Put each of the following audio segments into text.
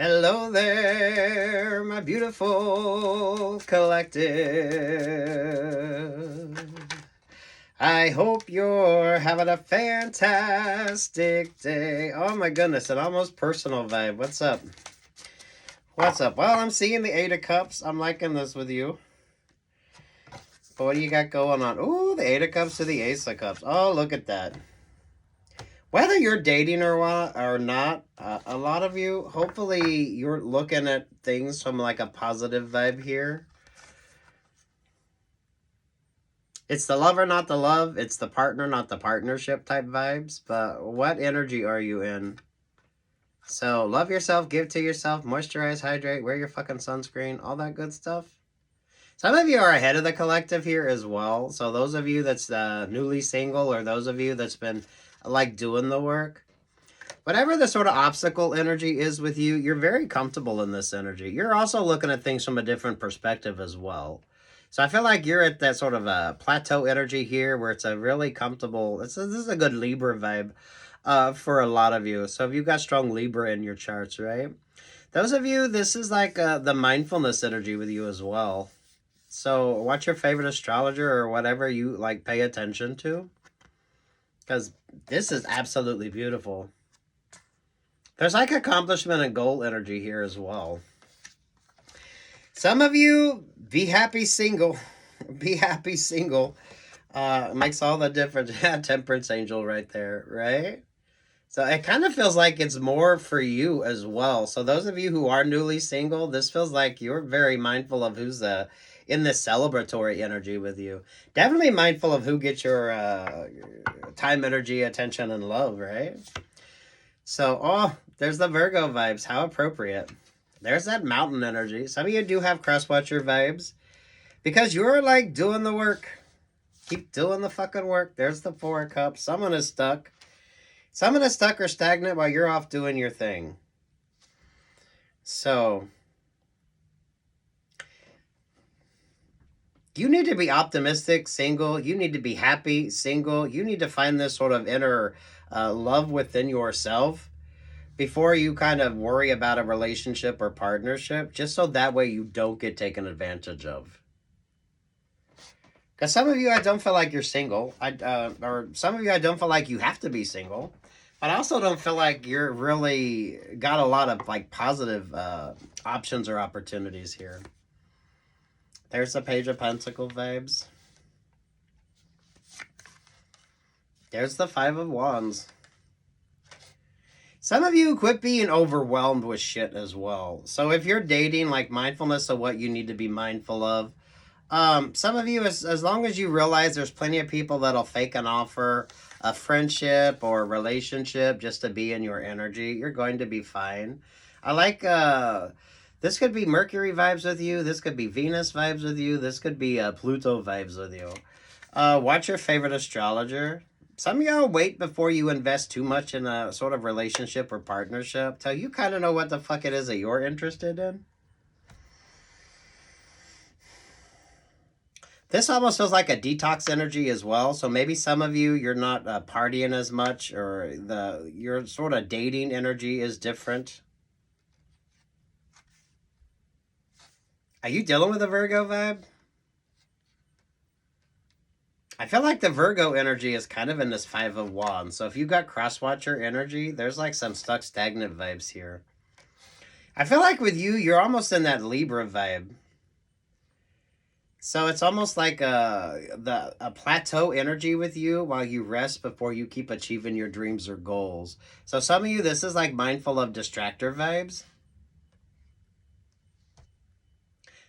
Hello there, my beautiful collective. I hope you're having a fantastic day. Oh my goodness, an almost personal vibe. What's up? What's up? Well, I'm seeing the Eight of Cups. I'm liking this with you. But what do you got going on? Ooh, the Eight of Cups to the Ace of Cups. Oh, look at that. Whether you're dating or not, a lot of you, hopefully you're looking at things from like a positive vibe here. It's the lover, not the love. It's the partner, not the partnership type vibes. But what energy are you in? So love yourself, give to yourself, moisturize, hydrate, wear your fucking sunscreen, all that good stuff. Some of you are ahead of the collective here as well. So those of you that's newly single, or those of you that's been like doing the work, whatever the sort of obstacle energy is with you, you're very comfortable in this energy. You're also looking at things from a different perspective as well. So I feel like you're at that sort of a plateau energy here where it's a really comfortable, this is a good Libra vibe for a lot of you. So if you've got strong Libra in your charts, right? Those of you, this is like the mindfulness energy with you as well. So what's your favorite astrologer or whatever you like pay attention to? Because this is absolutely beautiful. There's like accomplishment and goal energy here as well. Some of you, be happy single. Be happy single. Makes all the difference. Temperance angel right there, right? So it kind of feels like it's more for you as well. So those of you who are newly single, this feels like you're very mindful of who's in the celebratory energy with you. Definitely mindful of who gets your time, energy, attention, and love, right? So, oh, there's the Virgo vibes. How appropriate. There's that mountain energy. Some of you do have crosswatcher vibes because you're like doing the work. Keep doing the fucking work. There's the Four of Cups. Someone is stuck. Someone is stuck or stagnant while you're off doing your thing. So, you need to be optimistic, single. You need to be happy, single. You need to find this sort of inner love within yourself before you kind of worry about a relationship or partnership, just so that way you don't get taken advantage of. Because some of you, I don't feel like you're single. Or some of you, I don't feel like you have to be single. But I also don't feel like you're really got a lot of like positive options or opportunities here. There's the Page of Pentacles vibes. There's the Five of Wands. Some of you quit being overwhelmed with shit as well. So if you're dating, like mindfulness of what you need to be mindful of. Some of you, as long as you realize there's plenty of people that'll fake an offer, a friendship or a relationship just to be in your energy, you're going to be fine. I like, this could be Mercury vibes with you. This could be Venus vibes with you. This could be Pluto vibes with you. Watch your favorite astrologer. Some of y'all wait before you invest too much in a sort of relationship or partnership till you kind of know what the fuck it is that you're interested in. This almost feels like a detox energy as well. So maybe some of you, you're not partying as much, or your sort of dating energy is different. Are you dealing with a Virgo vibe? I feel like the Virgo energy is kind of in this Five of Wands. So if you got crosswatcher energy, there's like some stuck stagnant vibes here. I feel like with you, you're almost in that Libra vibe. So it's almost like a plateau energy with you while you rest before you keep achieving your dreams or goals. So some of you, this is like mindful of distractor vibes.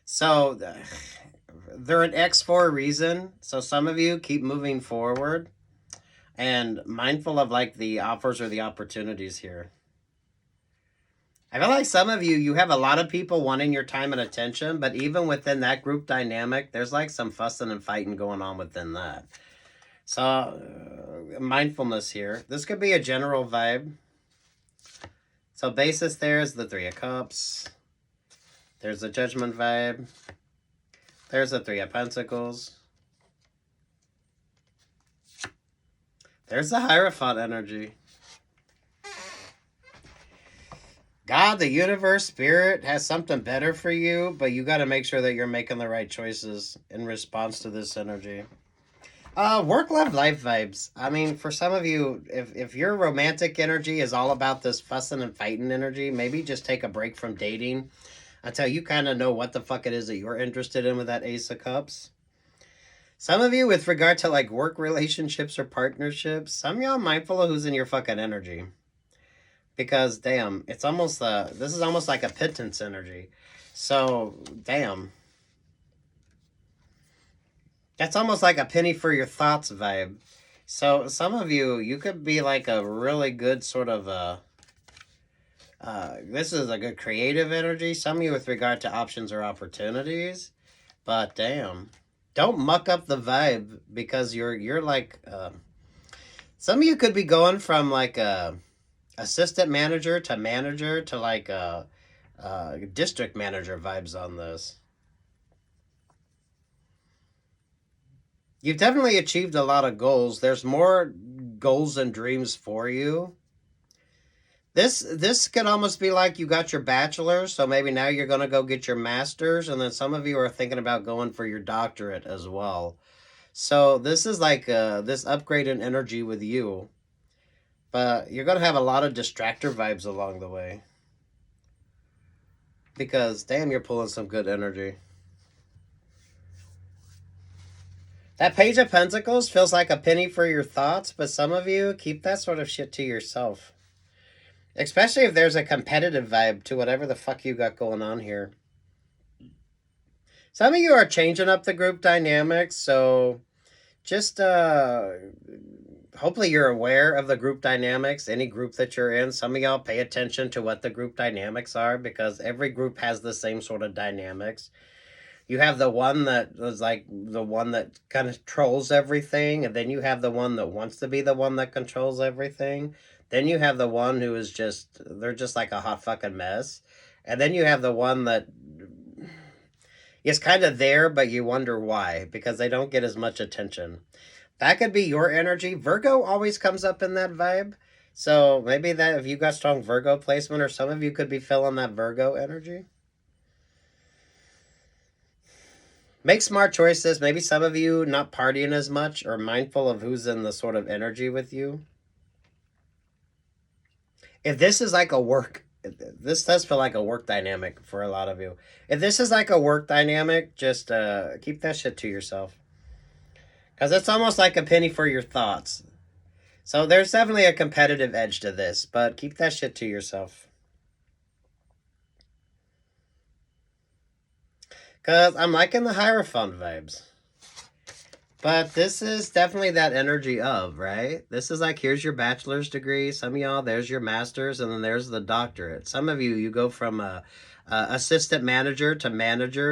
So they're an X for a reason. So some of you keep moving forward and mindful of like the offers or the opportunities here. I feel like some of you, you have a lot of people wanting your time and attention, but even within that group dynamic, there's like some fussing and fighting going on within that. So, mindfulness here. This could be a general vibe. So, basis there is the Three of Cups. There's the Judgment vibe. There's the Three of Pentacles. There's the Hierophant energy. God, the universe, spirit has something better for you, but you got to make sure that you're making the right choices in response to this energy. Work, love, life vibes. I mean, for some of you, if your romantic energy is all about this fussing and fighting energy, maybe just take a break from dating until you kind of know what the fuck it is that you're interested in with that Ace of Cups. Some of you, with regard to like work relationships or partnerships, some of y'all mindful of who's in your fucking energy. Because damn, it's almost this is almost like a pittance energy. So damn. That's almost like a penny for your thoughts vibe. So some of you, you could be like a really good sort of this is a good creative energy. Some of you with regard to options or opportunities. But damn. Don't muck up the vibe because you're like some of you could be going from like a assistant manager to like a district manager vibes on this. You've definitely achieved a lot of goals. There's more goals and dreams for you. This could almost be like you got your bachelor's, so maybe now you're going to go get your master's, and then some of you are thinking about going for your doctorate as well. So this is like this upgrade in energy with you. But you're going to have a lot of distractor vibes along the way. Because, damn, you're pulling some good energy. That Page of Pentacles feels like a penny for your thoughts, but some of you keep that sort of shit to yourself. Especially if there's a competitive vibe to whatever the fuck you got going on here. Some of you are changing up the group dynamics, so just hopefully you're aware of the group dynamics, any group that you're in. Some of y'all pay attention to what the group dynamics are because every group has the same sort of dynamics. You have the one that was like the one that kind of controls everything, and then you have the one that wants to be the one that controls everything. Then you have the one who is just, they're just like a hot fucking mess. And then you have the one that is kind of there, but you wonder why, because they don't get as much attention. That could be your energy. Virgo always comes up in that vibe. So maybe that if you got strong Virgo placement, or some of you could be feeling that Virgo energy. Make smart choices. Maybe some of you not partying as much or mindful of who's in the sort of energy with you. If this is like a work, this does feel like a work dynamic for a lot of you. If this is like a work dynamic, just keep that shit to yourself. Because it's almost like a penny for your thoughts. So there's definitely a competitive edge to this, but keep that shit to yourself. Because I'm liking the Hierophant vibes. But this is definitely that energy of, right? This is like, here's your bachelor's degree. Some of y'all, there's your master's, and then there's the doctorate. Some of you, you go from a assistant manager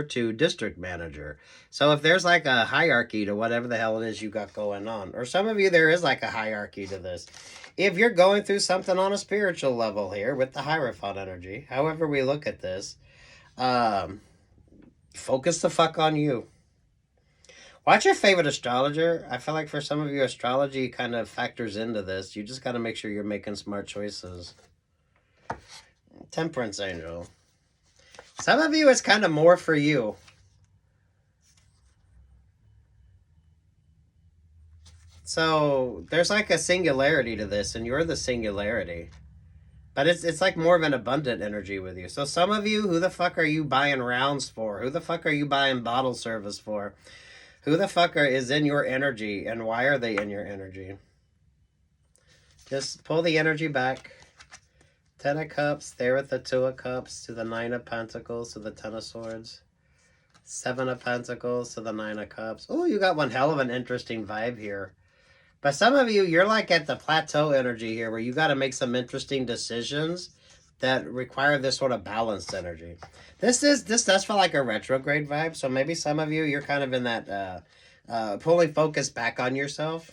to district manager. So if there's like a hierarchy to whatever the hell it is you got going on, or some of you, there is like a hierarchy to this. If you're going through something on a spiritual level here with the Hierophant energy, however we look at this, focus the fuck on you. Watch your favorite astrologer. I feel like for some of you, astrology kind of factors into this. You just got to make sure you're making smart choices. Temperance angel. Some of you, it's kind of more for you. So there's like a singularity to this, and you're the singularity. But it's like more of an abundant energy with you. So some of you, who the fuck are you buying rounds for? Who the fuck are you buying bottle service for? Who the fuck is in your energy, and why are they in your energy? Just pull the energy back. 10 of Cups, there with the 2 of Cups, to the 9 of Pentacles, to the 10 of Swords. 7 of Pentacles, to the 9 of Cups. Oh, you got one hell of an interesting vibe here. But some of you, you're like at the plateau energy here, where you got to make some interesting decisions that require this sort of balanced energy. This does feel like a retrograde vibe, so maybe some of you, you're kind of in that pulling focus back on yourself.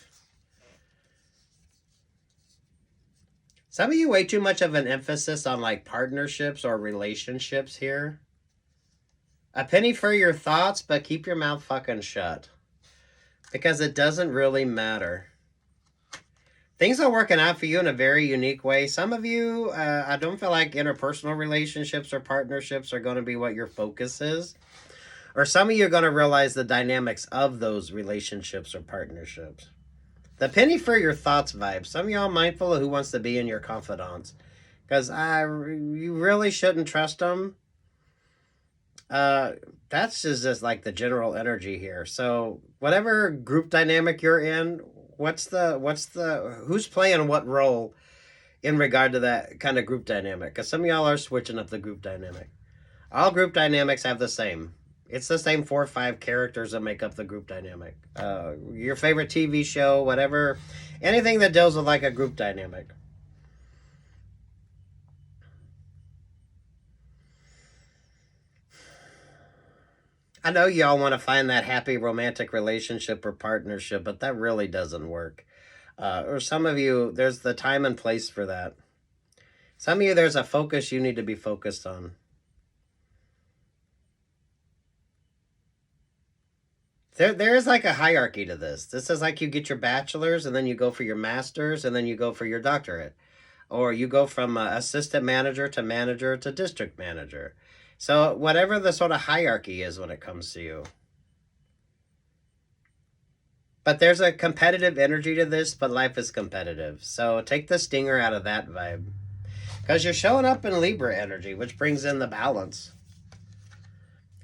Some of you way too much of an emphasis on like partnerships or relationships here. A penny for your thoughts, but keep your mouth fucking shut. Because it doesn't really matter. Things are working out for you in a very unique way. Some of you, I don't feel like interpersonal relationships or partnerships are going to be what your focus is. Or some of you are going to realize the dynamics of those relationships or partnerships. The penny for your thoughts vibe. Some of y'all mindful of who wants to be in your confidants. Because you really shouldn't trust them. That's just like the general energy here. So whatever group dynamic you're in, who's playing what role in regard to that kind of group dynamic? Because some of y'all are switching up the group dynamic. All group dynamics have the same. It's the same 4 or 5 characters that make up the group dynamic. Your favorite TV show, whatever, anything that deals with like a group dynamic. I know y'all want to find that happy romantic relationship or partnership, but that really doesn't work. Or some of you, there's the time and place for that. Some of you, there's a focus you need to be focused on. There is like a hierarchy to this. This is like you get your bachelor's and then you go for your master's and then you go for your doctorate. Or you go from assistant manager to district manager. So whatever the sort of hierarchy is when it comes to you. But there's a competitive energy to this, but life is competitive. So take the stinger out of that vibe. Because you're showing up in Libra energy, which brings in the balance.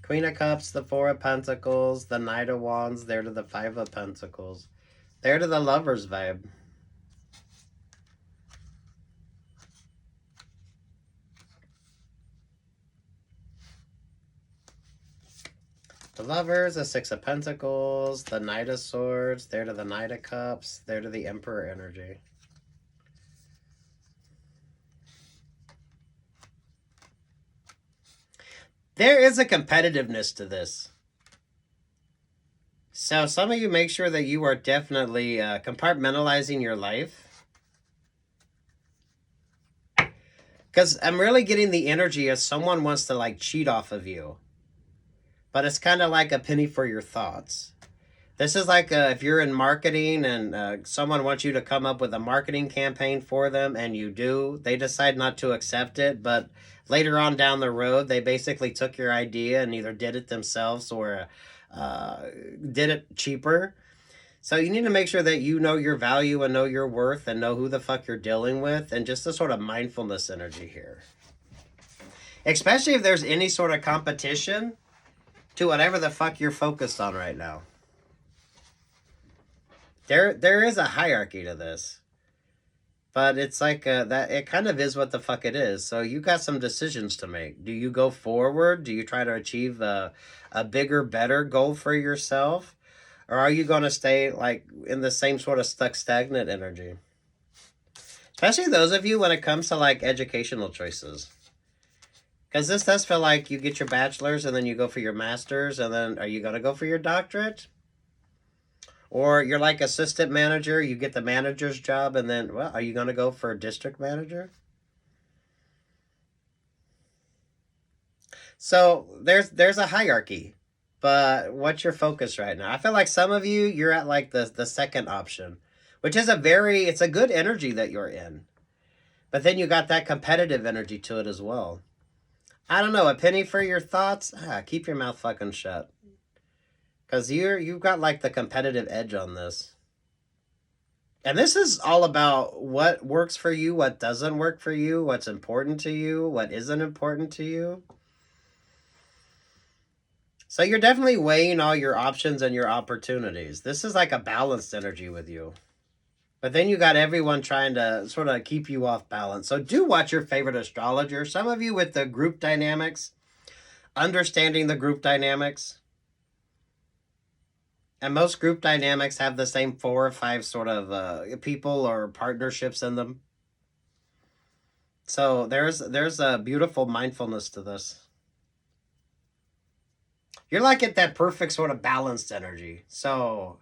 Queen of Cups, the Four of Pentacles, the Knight of Wands, there to the Five of Pentacles. There to the Lover's vibe. The Lovers, the Six of Pentacles, the Knight of Swords, there to the Knight of Cups, there to the Emperor energy. There is a competitiveness to this. So some of you make sure that you are definitely compartmentalizing your life. Because I'm really getting the energy as someone wants to like cheat off of you. But it's kind of like a penny for your thoughts. This is like if you're in marketing and someone wants you to come up with a marketing campaign for them and you do, they decide not to accept it, but later on down the road, they basically took your idea and either did it themselves or did it cheaper. So you need to make sure that you know your value and know your worth and know who the fuck you're dealing with and just the sort of mindfulness energy here. Especially if there's any sort of competition to whatever the fuck you're focused on right now. There is a hierarchy to this. But it's like that it kind of is what the fuck it is. So you got some decisions to make. Do you go forward? Do you try to achieve a bigger, better goal for yourself? Or are you going to stay like in the same sort of stuck stagnant energy? Especially those of you when it comes to like educational choices. Because this does feel like you get your bachelor's and then you go for your master's and then are you going to go for your doctorate? Or you're like assistant manager, you get the manager's job and then, well, are you going to go for a district manager? So there's a hierarchy. But what's your focus right now? I feel like some of you, you're at like the second option, which is it's a good energy that you're in. But then you got that competitive energy to it as well. I don't know, a penny for your thoughts? Keep your mouth fucking shut. Because you've got like the competitive edge on this. And this is all about what works for you, what doesn't work for you, what's important to you, what isn't important to you. So you're definitely weighing all your options and your opportunities. This is like a balanced energy with you. But then you got everyone trying to sort of keep you off balance. So do watch your favorite astrologer. Some of you with the group dynamics, understanding the group dynamics. And most group dynamics have the same 4 or 5 sort of people or partnerships in them. So there's a beautiful mindfulness to this. You're like at that perfect sort of balanced energy. So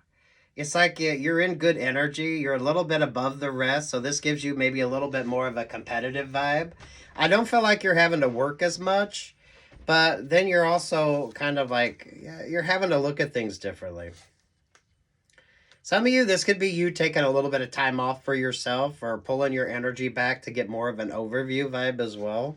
it's like you're in good energy. You're a little bit above the rest. So this gives you maybe a little bit more of a competitive vibe. I don't feel like you're having to work as much. But then you're also kind of like, you're having to look at things differently. Some of you, this could be you taking a little bit of time off for yourself or pulling your energy back to get more of an overview vibe as well.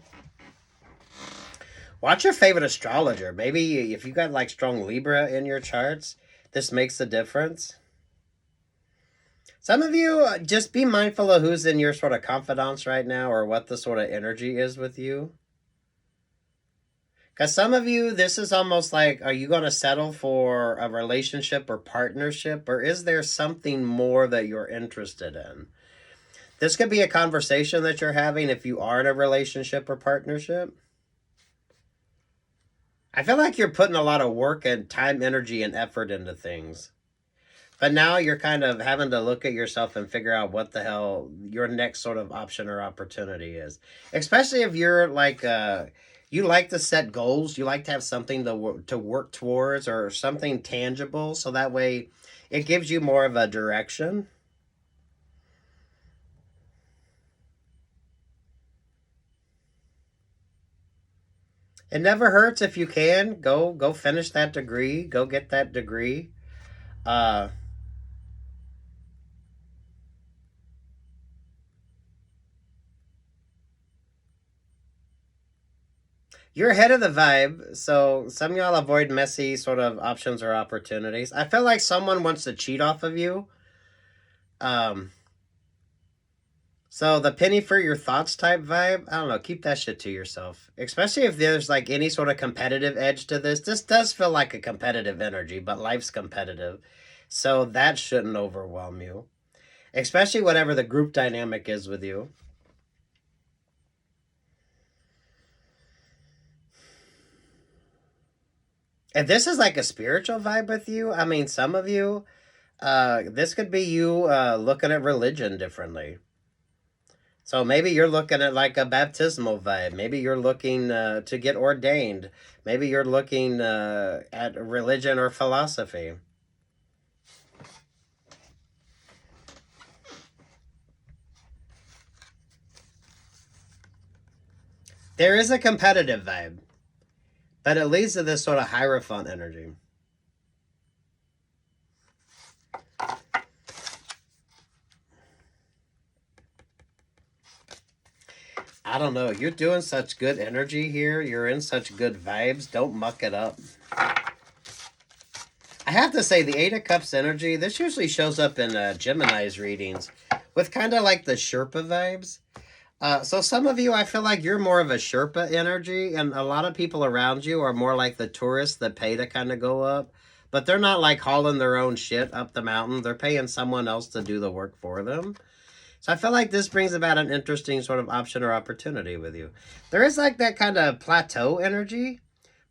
Watch your favorite astrologer. Maybe if you got like strong Libra in your charts, this makes a difference. Some of you, just be mindful of who's in your sort of confidence right now or what the sort of energy is with you. Because some of you, this is almost like, are you going to settle for a relationship or partnership? Or is there something more that you're interested in? This could be a conversation that you're having if you are in a relationship or partnership. I feel like you're putting a lot of work and time, energy, and effort into things. But now you're kind of having to look at yourself and figure out what the hell your next sort of option or opportunity is. Especially if you're like, you like to set goals. You like to have something to work towards or something tangible. So that way it gives you more of a direction. It never hurts if you can. Go finish that degree. Go get that degree. You're ahead of the vibe, so some of y'all avoid messy sort of options or opportunities. I feel like someone wants to cheat off of you. Um, so the penny for your thoughts type vibe, I don't know, keep that shit to yourself. Especially if there's like any sort of competitive edge to this. This does feel like a competitive energy, but life's competitive. So that shouldn't overwhelm you. Especially whatever the group dynamic is with you. If this is like a spiritual vibe with you, I mean, some of you, this could be you looking at religion differently. So maybe you're looking at like a baptismal vibe. Maybe you're looking to get ordained. Maybe you're looking at religion or philosophy. There is a competitive vibe, but it leads to this sort of Hierophant energy. I don't know. You're doing such good energy here. You're in such good vibes. Don't muck it up. I have to say, the Eight of Cups energy, this usually shows up in Gemini's readings with kind of like the Sherpa vibes. So some of you, I feel like you're more of a Sherpa energy, and a lot of people around you are more like the tourists that pay to kind of go up. But they're not like hauling their own shit up the mountain. They're paying someone else to do the work for them. So I feel like this brings about an interesting sort of option or opportunity with you. There is like that kind of plateau energy,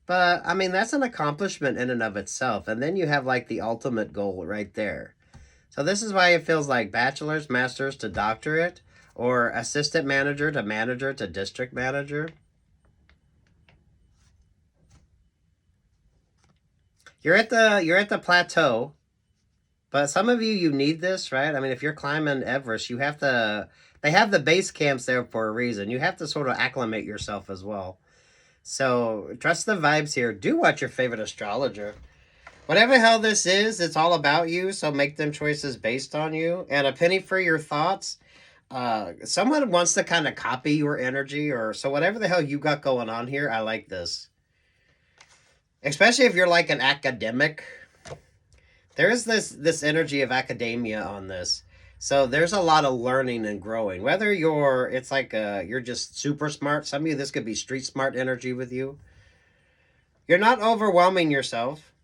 but I mean, that's an accomplishment in and of itself. And then you have like the ultimate goal right there. So this is why it feels like bachelor's, master's to doctorate, or assistant manager to district manager. You're at the plateau. But some of you need this, right? I mean, if you're climbing Everest, you have to, they have the base camps there for a reason. You have to sort of acclimate yourself as well. So trust the vibes here. Do watch your favorite astrologer. Whatever the hell this is, it's all about you. So make them choices based on you. And a penny for your thoughts. Someone wants to kind of copy your energy, or so whatever the hell you got going on here, I like this. Especially if you're like an academic. There is this energy of academia on this. So there's a lot of learning and growing. Whether it's like you're just super smart. Some of you, this could be street smart energy with you. You're not overwhelming yourself.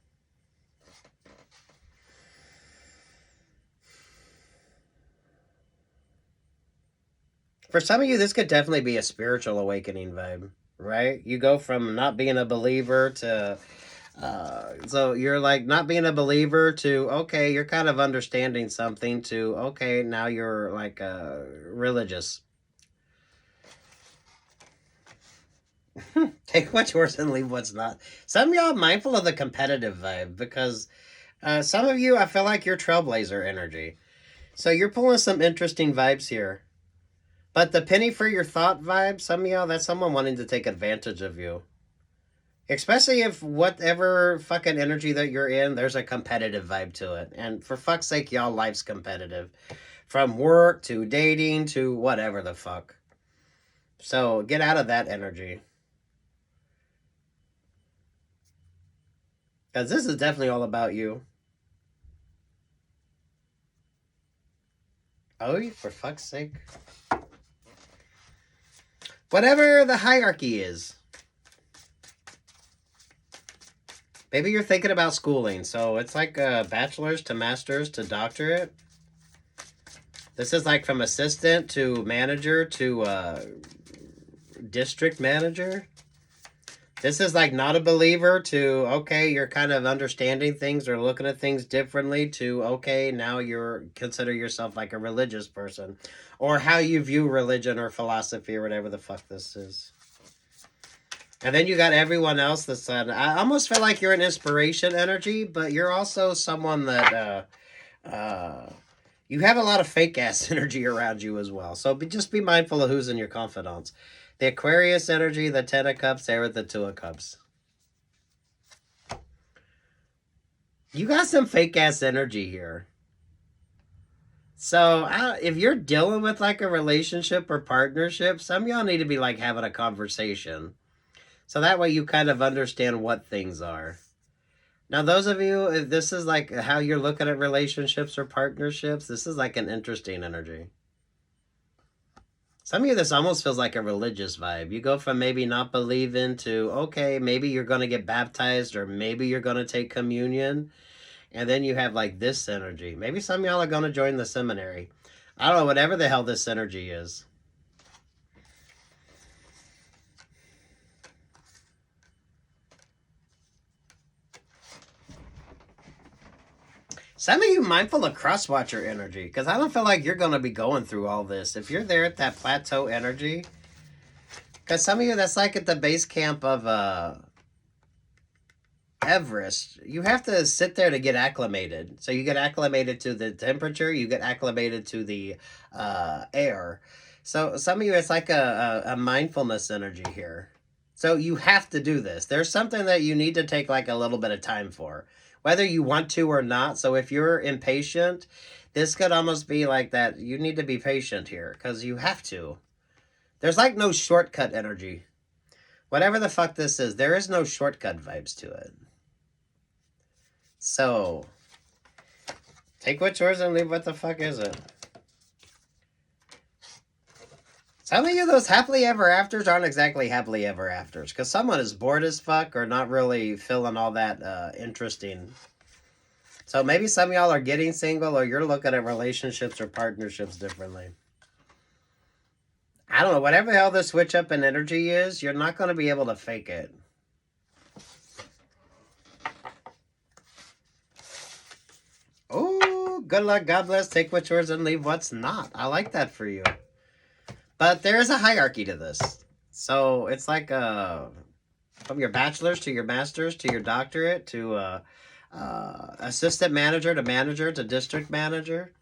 For some of you, this could definitely be a spiritual awakening vibe, right? You go from not being a believer to so you're like not being a believer to, okay, you're kind of understanding something, to, okay, now you're like religious. Take what's yours and leave what's not. Some of y'all mindful of the competitive vibe, because some of you, I feel like you're trailblazer energy. So you're pulling some interesting vibes here. But the penny for your thought vibe, some of y'all, that's someone wanting to take advantage of you. Especially if whatever fucking energy that you're in, there's a competitive vibe to it. And for fuck's sake, y'all, life's competitive. From work to dating to whatever the fuck. So get out of that energy. Because this is definitely all about you. Oh, for fuck's sake. Whatever the hierarchy is. Maybe you're thinking about schooling. So it's like bachelor's to master's to doctorate. This is like from assistant to manager to district manager. This is like not a believer to, okay, you're kind of understanding things or looking at things differently to, okay, now you're consider yourself like a religious person. Or how you view religion or philosophy or whatever the fuck this is. And then you got everyone else that's, I almost feel like you're an inspiration energy, but you're also someone that, you have a lot of fake ass energy around you as well. So just be mindful of who's in your confidants. The Aquarius energy, the Ten of Cups, there with the Two of Cups. You got some fake ass energy here. So if you're dealing with like a relationship or partnership, some of y'all need to be like having a conversation. So that way you kind of understand what things are. Now, those of you, if this is like how you're looking at relationships or partnerships, this is like an interesting energy. Some of you, this almost feels like a religious vibe. You go from maybe not believing to, okay, maybe you're going to get baptized or maybe you're going to take communion. And then you have like this energy. Maybe some of y'all are going to join the seminary. I don't know, whatever the hell this energy is. Some of you mindful of crosswatcher energy, because I don't feel like you're going to be going through all this. If you're there at that plateau energy, because some of you, that's like at the base camp of Everest. You have to sit there to get acclimated. So you get acclimated to the temperature, you get acclimated to the air. So some of you, it's like a mindfulness energy here. So you have to do this. There's something that you need to take like a little bit of time for, whether you want to or not. So if you're impatient, this could almost be like that. You need to be patient here because you have to. There's like no shortcut energy. Whatever the fuck this is, there is no shortcut vibes to it. So take what's yours and leave what the fuck is it. Some of you, those happily ever afters aren't exactly happily ever afters because someone is bored as fuck or not really feeling all that interesting. So maybe some of y'all are getting single or you're looking at relationships or partnerships differently. I don't know. Whatever the hell the switch up in energy is, you're not going to be able to fake it. Oh, good luck. God bless. Take what's yours and leave what's not. I like that for you. But there is a hierarchy to this. So it's like from your bachelor's to your master's to your doctorate to assistant manager to district manager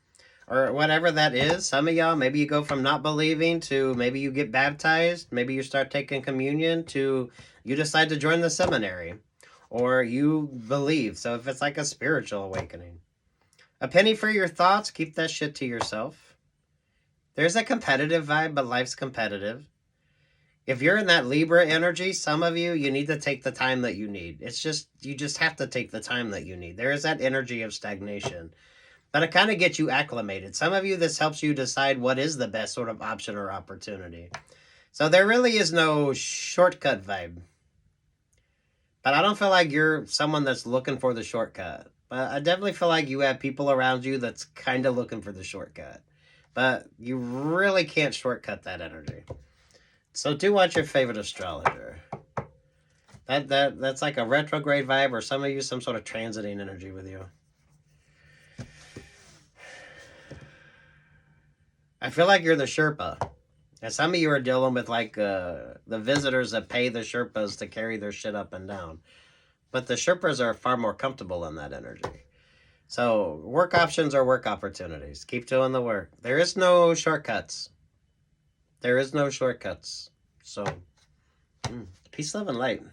or whatever that is. Some of y'all, maybe you go from not believing to maybe you get baptized. Maybe you start taking communion to you decide to join the seminary or you believe. So if it's like a spiritual awakening. A penny for your thoughts. Keep that shit to yourself. There's a competitive vibe, but life's competitive. If you're in that Libra energy, some of you, you need to take the time that you need. It's just, you just have to take the time that you need. There is that energy of stagnation. But it kind of gets you acclimated. Some of you, this helps you decide what is the best sort of option or opportunity. So there really is no shortcut vibe. But I don't feel like you're someone that's looking for the shortcut. But I definitely feel like you have people around you that's kind of looking for the shortcut. But you really can't shortcut that energy. So do watch your favorite astrologer. That's like a retrograde vibe, or some of you some sort of transiting energy with you. I feel like you're the Sherpa. And some of you are dealing with like the visitors that pay the Sherpas to carry their shit up and down. But the Sherpas are far more comfortable in that energy. So work options are work opportunities. Keep doing the work. There is no shortcuts. There is no shortcuts. So, peace, love, and light.